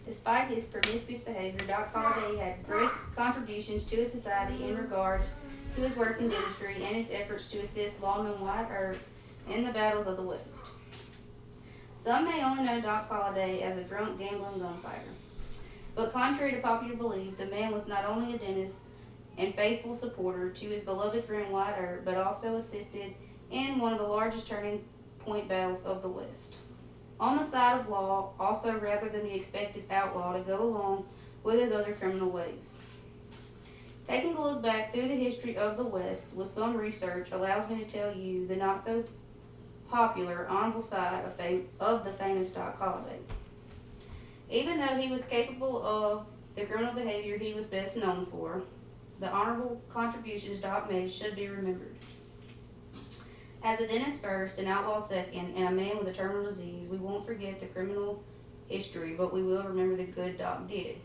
Despite his promiscuous behavior, Doc Holliday had great contributions to his society in regards to his work in dentistry and his efforts to assist lawman Wyatt Earp in the battles of the West. Some may only know Doc Holliday as a drunk, gambling gunfighter. But contrary to popular belief, the man was not only a dentist and faithful supporter to his beloved friend Wyatt Earp, but also assisted in one of the largest turning point battles of the West. On the side of law, also rather than the expected outlaw to go along with his other criminal ways. Taking a look back through the history of the West with some research allows me to tell you the not so popular, honorable side of the famous Doc Holliday. Even though he was capable of the criminal behavior he was best known for, the honorable contributions Doc made should be remembered. As a dentist first, an outlaw second, and a man with a terminal disease, we won't forget the criminal history, but we will remember the good Doc did.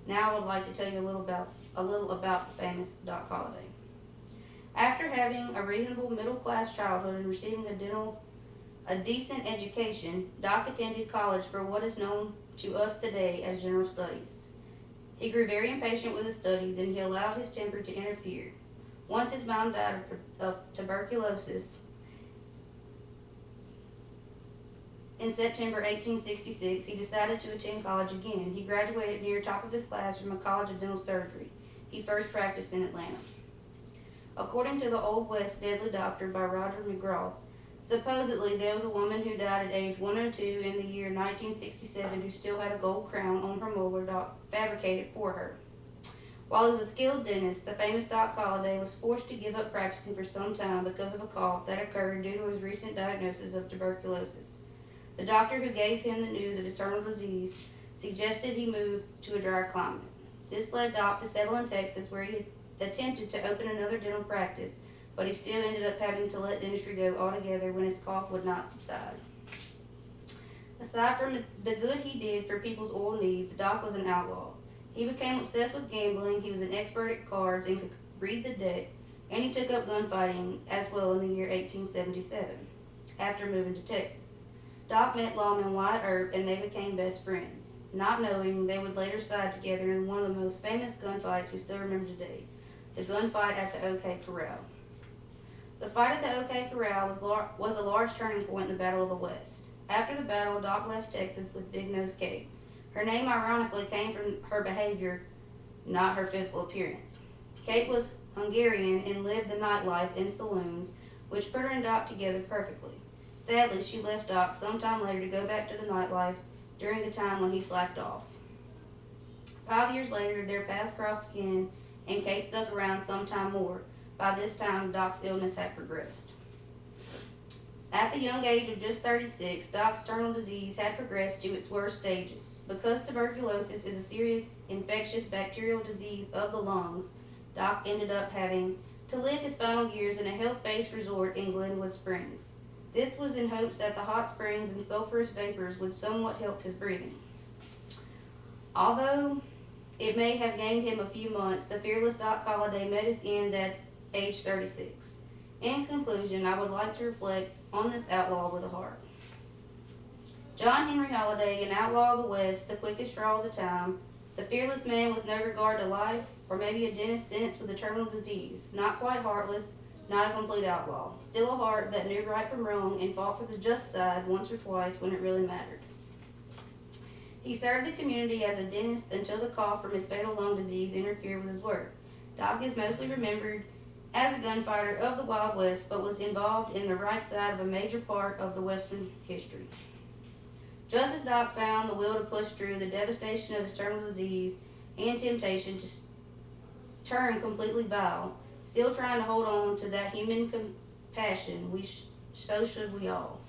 Now I would like to tell you a little about the famous Doc Holliday. After having a reasonable middle-class childhood and receiving a decent education, Doc attended college for what is known to us today as general studies. He grew very impatient with his studies, and he allowed his temper to interfere. Once his mom died of tuberculosis in September 1866, he decided to attend college again. He graduated near top of his class from a college of dental surgery. He first practiced in Atlanta. According to the Old West Deadly Doctor by Roger McGraw, supposedly there was a woman who died at age 102 in the year 1967 who still had a gold crown on her molar Doc fabricated for her. While he was a skilled dentist, the famous Doc Holliday was forced to give up practicing for some time because of a cough that occurred due to his recent diagnosis of tuberculosis. The doctor who gave him the news of his terminal disease suggested he move to a drier climate. This led Doc to settle in Texas, where he attempted to open another dental practice, but he still ended up having to let dentistry go altogether when his cough would not subside. Aside from the good he did for people's oral needs, Doc was an outlaw. He became obsessed with gambling, he was an expert at cards and could read the deck, and he took up gunfighting as well in the year 1877, after moving to Texas. Doc met lawman Wyatt Earp, and they became best friends, not knowing they would later side together in one of the most famous gunfights we still remember today, the gunfight at the OK Corral. The fight at the OK Corral was a large turning point in the Battle of the West. After the battle, Doc left Texas with Big Nose Kate. Her name ironically came from her behavior, not her physical appearance. Kate was Hungarian and lived the nightlife in saloons, which put her and Doc together perfectly. Sadly, she left Doc sometime later to go back to the nightlife during the time when he slacked off. 5 years later, their paths crossed again, and Kate stuck around some time more. By this time, Doc's illness had progressed. At the young age of just 36, Doc's terminal disease had progressed to its worst stages. Because tuberculosis is a serious infectious bacterial disease of the lungs, Doc ended up having to live his final years in a health-based resort in Glenwood Springs. This was in hopes that the hot springs and sulfurous vapors would somewhat help his breathing. Although it may have gained him a few months, the fearless Doc Holliday met his end at age 36. In conclusion, I would like to reflect on this outlaw with a heart. John Henry Holliday, an outlaw of the West, the quickest draw of the time, the fearless man with no regard to life, or maybe a dentist sentenced with a terminal disease, not quite heartless, not a complete outlaw, still a heart that knew right from wrong and fought for the just side once or twice when it really mattered. He served the community as a dentist until the cough from his fatal lung disease interfered with his work. Doc is mostly remembered as a gunfighter of the Wild West, but was involved in the right side of a major part of the Western history. Just as Doc found the will to push through the devastation of his terminal disease and temptation to turn completely vile, still trying to hold on to that human compassion, so should we all.